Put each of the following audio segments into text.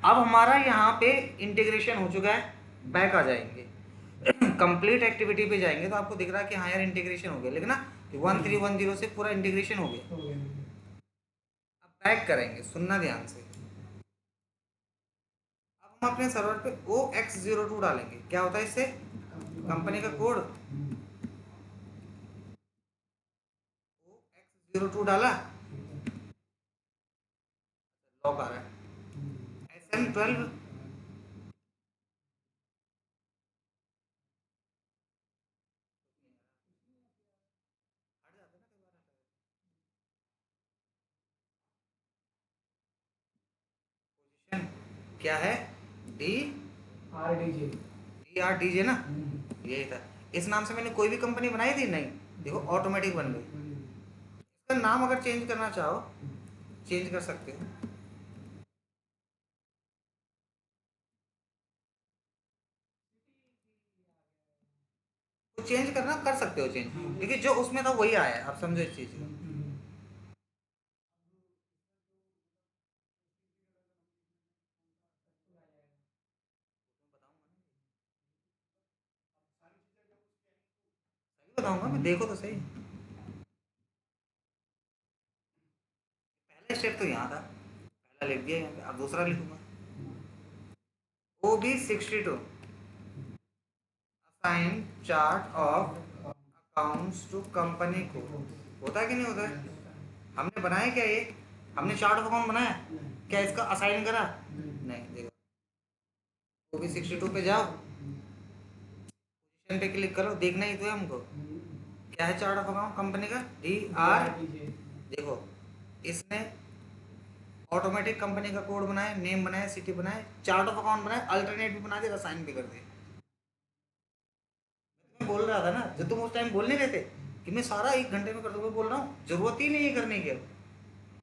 अब हमारा यहाँ पे इंटीग्रेशन हो चुका है, बैक आ जाएंगे कंप्लीट एक्टिविटी पे जाएंगे तो आपको दिख रहा है कि हाँ यार इंटीग्रेशन हो गया, लेकिन ना 1310 से पूरा इंटीग्रेशन हो गया। अब बैक करेंगे, सुनना ध्यान से। अब हम अपने सर्वर पे OX02 डालेंगे। क्या होता है इससे? कंपनी का कोड OX02 डाला, लॉक आ रहा है SM12। क्या है? D R D J DRDJ ना, यही था। इस नाम से मैंने कोई भी कंपनी बनाई थी? नहीं। देखो ऑटोमेटिक बन गई। इसका नाम अगर चेंज करना चाहो, चेंज कर सकते हो। तो चेंज करना कर सकते हो चेंज, क्योंकि जो उसमें था वही आया है। आप समझो इस चीज को। सही बताऊंगा मैं, देखो तो सही। पहला स्टेप तो यहाँ था, पहला लिख दिया यहाँ पे, अब दूसरा लिखूंगा। OB62 assign chart of accounts to company को। होता है कि नहीं होता है? हमने बनाया क्या ये? हमने चार्ट ऑफ अकाउंट बनाया क्या? इसका असाइन करा? नहीं। देखो OB62 पे जाओ, पोजीशन पे क्लिक करो, देखना ही तो है हमको। क्या है चार्ट ऑफ अकाउंट कंपनी का? DR। देखो इसने ऑटोमेटिक कंपनी का कोड बनाया, नेम बनाया, सिटी बनाया, चार्ट ऑफ अकाउंट बनाया, अल्टरनेट भी बना दिया, असाइन भी कर दिया। मैं बोल रहा था ना, जो तुम उस टाइम बोल नहीं रहे थे कि मैं सारा 1 घंटे में कर दूंगा, बोल रहा हूँ जरूरत ही नहीं है करने की। अब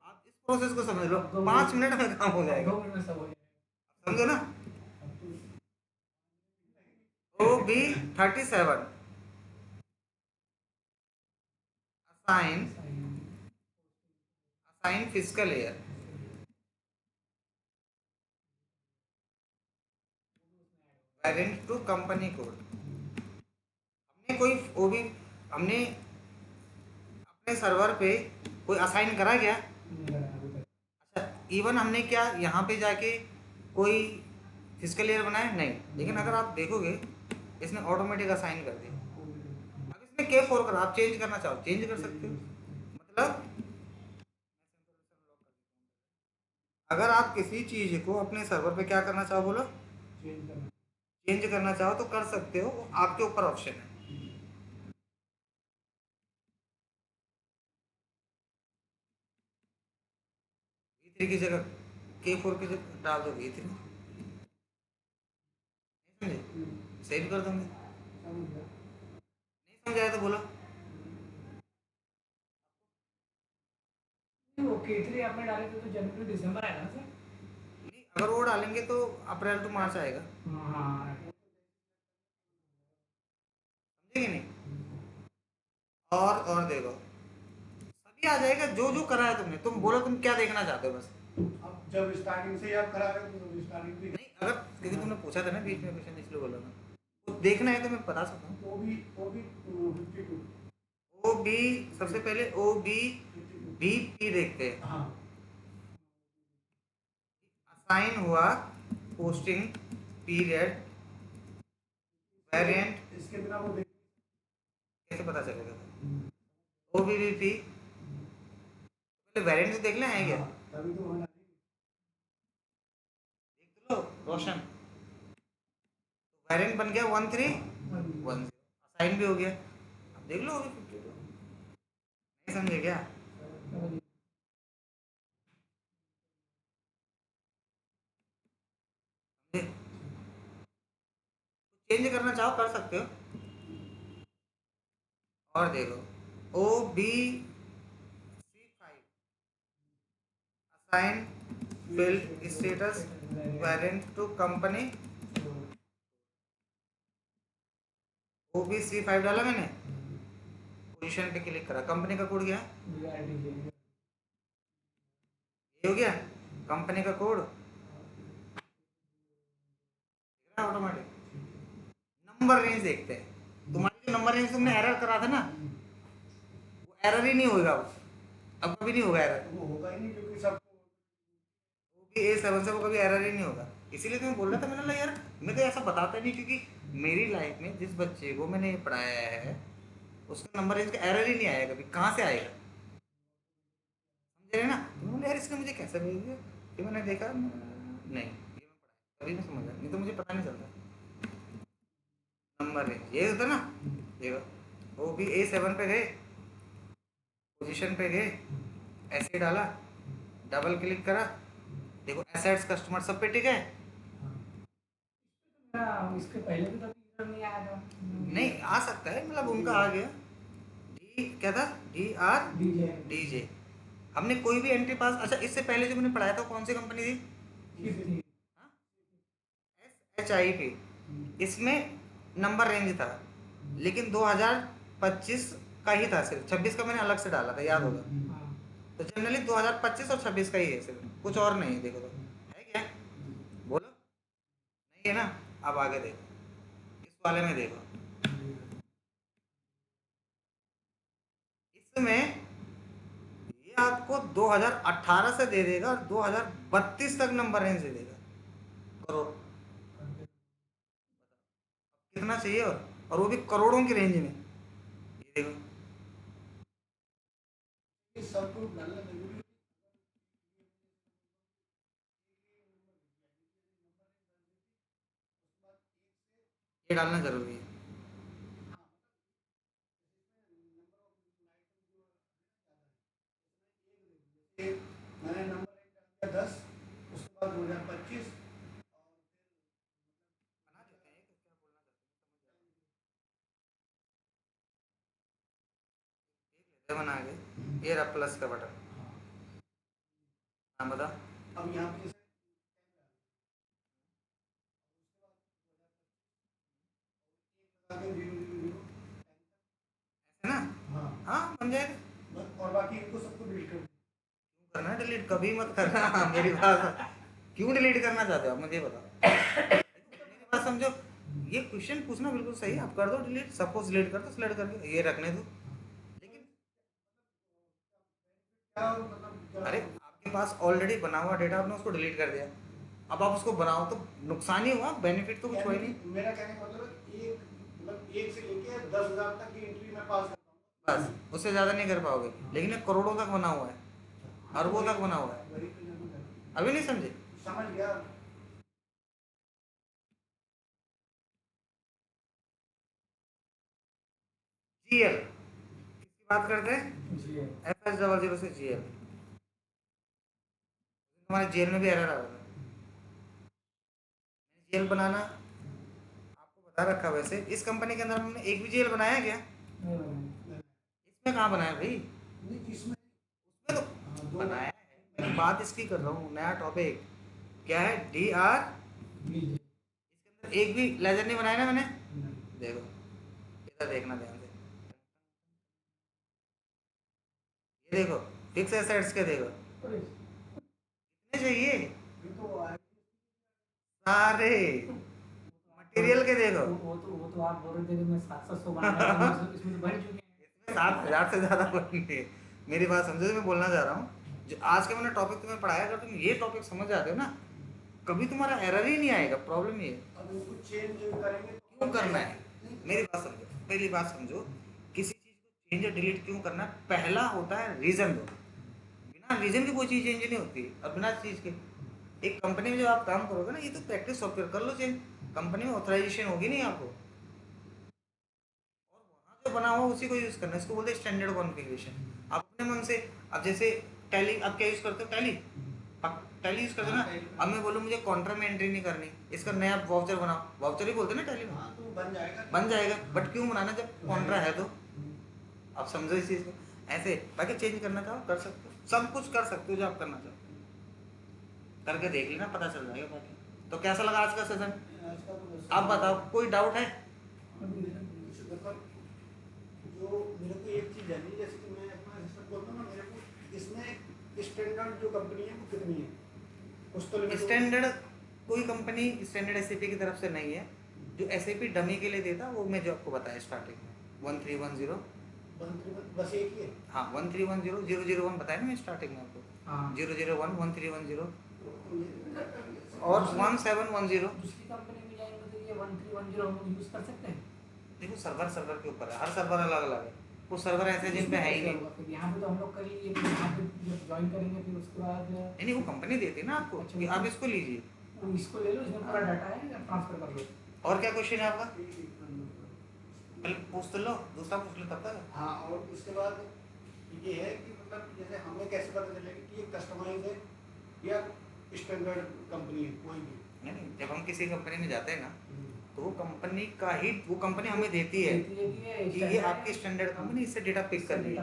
आप इस प्रोसेस को समझ लो, 5 मिनट में काम हो जाएगा। समझो ना। OB37 assign, assign physical year, parent to company code. हमने कोई OB, हमने अपने सर्वर पे कोई असाइन करा क्या? अच्छा, इवन हमने क्या यहाँ पे जाके कोई फिजिकल ईयर बनाया? नहीं। लेकिन अगर आप देखोगे, इसने ऑटोमेटिक असाइन कर दिया। अब इसमें K4 करा, आप चेंज करना चाहो चेंज कर सकते हो। मतलब अगर आप किसी चीज को अपने सर्वर पे क्या करना चाहो, बोलो, चेंज करना चाहो तो कर सकते हो, वो आपके ऊपर ऑप्शन है। V3 की जगह K4 की जगह डाल दो V3। नहीं समझे? सेव कर दूंगे। नहीं समझ आया तो बोलो। वो K3 आपने डाले थे तो जनवरी दिसंबर आएगा ना सर? नहीं, अगर वो डालेंगे तो अप्रैल टू मार्च आएगा। हाँ। समझे कि नहीं? और देखो, सभी आ जाएगा जो जो करा है तुमने। तुम बोलो तुम क्या देखना चाहते हो बस। अब जब स्टार्टिंग से ही आप करा रहे हो तो स्टार्टिंग से नहीं, अगर क्योंकि तुमने पूछा था ना बीच में क्वेश्चन, इसलिए बोला मैं। तो देखना है तो मैं बता सकता हूँ। वो भी 52। ओ बी, सबसे पहले OBBP देखते हैं। हाँ। असाइन हुआ, पोस्टिंग पीरियड, वेरिएंट, इसके बिना वो देख कैसे पता चलेगा? OBBP पहले वेरिएंट तो देखना है क्या? तभी तो होना। देख तो लो रोशन, वेरिएंट बन गया 1310, असाइन भी हो गया। अब देख लो OB52। नहीं समझे क्या? चेंज करना चाहो कर सकते हो। और देखो OB35 assign field status variant to company. OB35 डाला मैंने, पोजीशन पे क्लिक करा, कंपनी का कोड गया, ये हो गया कंपनी का कोड। ऑटोमेटिक नंबर रेंज देखते हैं। तुम्हारी जो नंबर रेंज तुमने एरर करा था ना, वो एरर ही नहीं होगा अब कभी नहीं होगा एरर। वो होगा ही नहीं क्योंकि सब A7 से वो कभी एरर ही नहीं होगा। इसीलिए तो मैं बोल रहा था, मैंने बोला यार मैं तो ऐसा बताता नहीं, क्योंकि मेरी लाइफ में जिस बच्चे को मैंने पढ़ाया है उसका नंबर रेंज का एरर ही नहीं आएगा कभी, कहाँ से आएगा? समझ रहे ना? तो मैंने बोला यार इसने मुझे कैसे भेज दिया, कि मैंने देखा नहीं, ये मैं पढ़ाया तभी मैं समझा, नहीं तो मुझे पता नहीं चलता। नंबर रेंज ये होता ना, देखो वो भी A7 पे गए, पोजीशन पे गए, ऐसे डाला, डबल क्लिक करा, देखो एसेट्स कस्टमर सब पे टिक है। इसके पहले भी कभी इधर नहीं आया था। नहीं आ सकता है, मतलब उनका आ गया। डी क्या था, DR डीजे DJ। हमने कोई भी एंट्री पास, अच्छा इससे पहले जो मैंने पढ़ाया था कौन सी कंपनी थी? SHIP। इसमें नंबर रेंज था, लेकिन 2025 का ही था, सिर्फ 26 का मैंने अलग से डाला था, याद होगा। तो जनरली 2025 और 26 का ही है, सिर्फ कुछ और नहीं है। देखो तो है क्या, बोलो नहीं है ना? अब आगे देखो, इस वाले में देखो, इसमें ये आपको 2018 से दे देगा और 2032 तक नंबर रेंज दे देगा। करोड़ कितना चाहिए, और वो भी करोड़ों की रेंज में। ये देखो ये सब कुछ डालना जरूरी है। ये डालना जरूरी है। मैंने नंबर एक डाल दिया 10, उसके बाद 2025 बना देते हैं, क्या बोलना चाहते हैं, देख लेते हैं बना के। ये रहा प्लस का बटन। हाँ बता। अब यहाँ पे आगे 000 ऐसे ना, हाँ हाँ बन जाएगा। बस, और बाकी इनको सबको डिलीट कर क्यों करना डिलीट, कभी मत करना मेरी बात, क्यों डिलीट करना चाहते हो आप मुझे बताओ। मेरी बात समझो, ये क्वेश्चन पूछना बिल्कुल सही है, आप कर दो डिलीट, सपोज डिलीट कर दो, सिलेक्ट करके ये रखने दो। लेकिन क्या मतलब अरे आपके पास ऑलरेडी बना हुआ डेटा, आपने उसको डिलीट कर दिया, अब आप उसको बनाओ तो नुकसान ही हुआ, बेनिफिट तो कुछ हुआ ही नहीं। मेरा कहने का मतलब एक से लेके 10,000 तक की एंट्री मैं पास करता हूँ। बस उससे ज़्यादा नहीं कर पाओगे, लेकिन ये करोड़ों तक बना हुआ है, अरबों तक बना हुआ है। वही तो मैं बोल रहा हूँ। अभी नहीं समझे? समझ गया। GL किसकी बात करते हैं? FS00 से GL। तुम्हारे जेल में भी एरर आ रहा है। जेल बनाना आपको बता रखा, वैसे इस कंपनी के अंदर हमने एक भी जेल बनाया क्या? इसमें कहाँ बनाया भाई? नहीं, इसमें उसमें तो बनाया है, मैं बात इसकी कर रहा हूँ, नया टॉपिक क्या है, DR। इसके अंदर एक भी लेजर नहीं बनाया ना मैंने। देखो इधर देखना ध्यान से, ये देखो फिक्स एसेट्स के देखो कितने चाहिए, ये तो सारे मटेरियल के देखो, वो तो आप बोल रहे थे कि मैं 700 बना रहा हूँ, इसमें तो बढ़ चुके हैं। इसमें 7,000 से ज़्यादा बनेंगे। मेरी बात समझो, जो मैं बोलना चाह रहा हूँ, जो आज के मैंने टॉपिक तुम्हें पढ़ाया, अगर तुम ये टॉपिक समझ जाते हो ना, कभी तुम्हारा एरर ही नहीं आएगा। प्रॉब्लम ये है, अब इनको चेंज करेंगे तो क्यों करना है? मेरी बात समझो, पहली बात समझो, किसी चीज़ को चेंज या डिलीट क्यों करना है, पहला होता है रीज़न दो। बिना रीज़न की कोई चीज़ चेंज नहीं होती, और बिना चीज़ के एक कंपनी में जब आप काम करोगे ना, ये तो प्रैक्टिस सॉफ्टवेयर कर लो चेंज, कंपनी में ऑथराइजेशन होगी नहीं आपको, और वहाँ जो बना हुआ उसी को यूज़ करना है। इसको बोलते हैं स्टैंडर्ड कॉन्फ़िगरेशन। आप अपने मन से, अब जैसे टैली, आप क्या यूज़ करते हो, टैली, आप टैली यूज़ करते हो ना। अब मैं बोलूँ मुझे कॉन्ट्रा में एंट्री नहीं करनी, इसका नया वाउचर बनाओ, वाउचर ही बोलते हैं ना टैली में, हाँ तो बन जाएगा। बन जाएगा, बट क्यों बनाना जब कॉन्ट्रा है तो? आप समझो इस चीज़ को। ऐसे बाकी चेंज करना चाहो कर सकते हो, सब कुछ कर सकते हो जो आप करना चाहो, करके देख लेना, पता चल जाएगा बाकी। तो कैसा लगा आज का सेशन? आज का तो बस आप बताओ, कोई डाउट है? मतलब जो मेरे को एक चीज़ जाननी है, जैसे कि मैं अपना सिस्टम बोलता हूँ ना, मेरे को इसमें स्टैंडर्ड जो कंपनी है वो कितनी है, कुछ तो limit होगी। स्टैंडर्ड कोई कंपनी स्टैंडर्ड एसएपी की तरफ से नहीं है। जो एसएपी डमी के लिए देता वो मैं जो आपको बताया स्टार्टिंग में 1310। बस एक ही है। हाँ 1310 001 बताया ना मैं स्टार्टिंग में आपको। हाँ 001 1310 और 1710। दूसरी कंपनी में जाएंगे तो ये 1310 हम यूज कर सकते हैं। देखो सर्वर के ऊपर है, हर सर्वर अलग अलग है। वो सर्वर ऐसे जिन पे है ही नहीं। फिर यहाँ पे तो हम लोग कर लिए, फिर यहाँ पे जब ज्वाइन करेंगे फिर उसके बाद नहीं वो कंपनी देती है ना आपको अच्छा, कि आप इसको लीजिए। वो इसको ले लो, इसमें पूरा डाटा है, ट्रांसफर कर लो। और क्या क्वेश्चन है आपका? पहले पूछ तो लो, दूसरा पूछ लो तब तक। हाँ और उसके बाद ये है कि मतलब जैसे हमें कैसे पता चलेगा कि ये कस्टमाइज है या स्टैंडर्ड कंपनी है कोई भी। नहीं जब हम किसी कंपनी में जाते हैं ना तो वो कंपनी का ही वो कंपनी हमें देती है कि ये आपकी स्टैंडर्ड कंपनी, इससे डेटा पिक कर ली।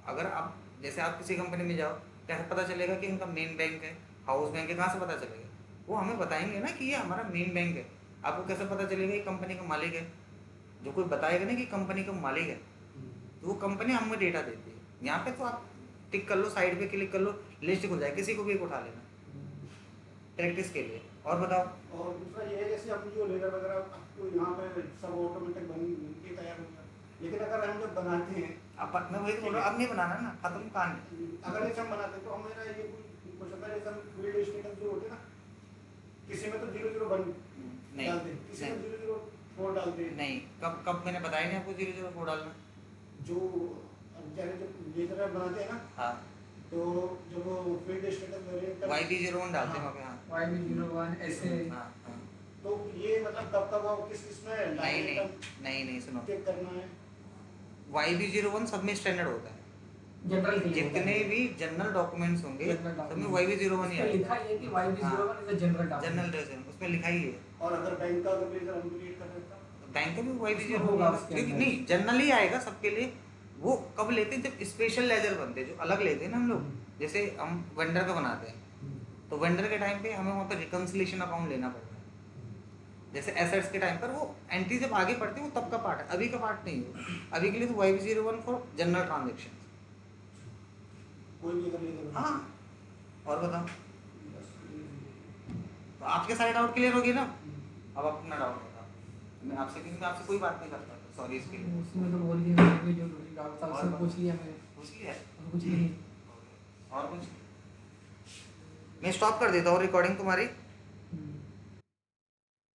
अगर आप जैसे आप किसी कंपनी में जाओ कैसे पता चलेगा कि उनका मेन बैंक है, हाउस बैंक है, कहाँ से पता चलेगा? वो हमें बताएंगे ना कि ये हमारा मेन बैंक है। आपको कैसे पता चलेगा ये कंपनी का मालिक है? जो कोई बताएगा ना कि कंपनी का मालिक है तो वो कंपनी हमें डेटा देती है। यहाँ पे तो आप टिक कर लो, साइड पे क्लिक कर लो, लिस्ट खुल जाए, किसी को भी एक उठा लेना प्रैक्टिस के लिए। और बताओ। और दूसरा ये है जैसे हम जो लेजर वगैरह आपको यहाँ पे सब ऑटोमेटिक बन के तैयार हो गया, लेकिन अगर हम जब बनाते हैं अब मैं वही तो बोल रहा हूँ, अब नहीं बनाना ना, खत्म कहानी। अगर जैसे हम बनाते हैं तो हमारा ये कुछ होता है जैसे हम फील्ड स्टेटस जो होते हैं ना, किसी में तो 00 नहीं डालते हैं, किसी में 004 डालते हैं। नहीं, कब कब मैंने बताया नहीं आपको 004 डालना। जो जैसे जब लेजर बनाते हैं ना हाँ तो जब वो फील्ड स्टेटस वेरिएंट YB01 डालते हैं वहाँ पे। हाँ YB01 ऐसे हाँ हाँ। तो ये मतलब कब कब वो किस में नहीं नहीं नहीं नहीं सुनो, चेक करना है। YB01 सब में स्टैंडर्ड होता है। जनरल जितने भी जनरल डॉक्यूमेंट्स होंगे सब में YB01 ही इसमें आएगा। लिखा है कि YB01 is a general document. General dress उसमें लिखा ही है। और अगर बैंक का अगर लेजर हम क्रिएट कर देता बैंक का भी उसमें YB01 होगा होगा उसके क्योंकि अंदर। नहीं जनरल ही आएगा सबके लिए। वो कब लेते हैं जब स्पेशल लेजर बनते हैं, जो अलग लेते हैं ना हम लोग। जैसे हम वेंडर का बनाते हैं तो वेंडर के टाइम पे हमें वहाँ पर रिकन्सिलेशन अकाउंट लेना पड़ता है। जैसे एसेट्स के टाइम पर वो एंट्री जब आगे पड़ती है वो तब का पार्ट है, अभी का पार्ट नहीं है। अभी के लिए तो YB01 फॉर जनरल ट्रांजेक्शन। कोई भी अगर लेजर हाँ और बताओ, तो आपके सारे डाउट क्लियर हो गए ना? अब अपना डाउट बताओ। मैं आपसे क्योंकि मैं आपसे कोई बात नहीं करता, सॉरी इसके लिए। उसमें तो बोल दिया मैंने, जो डाउट था उससे पूछ लिया मैंने, कुछ ही है कुछ नहीं। और कुछ? मैं स्टॉप कर देता हूँ रिकॉर्डिंग तुम्हारी।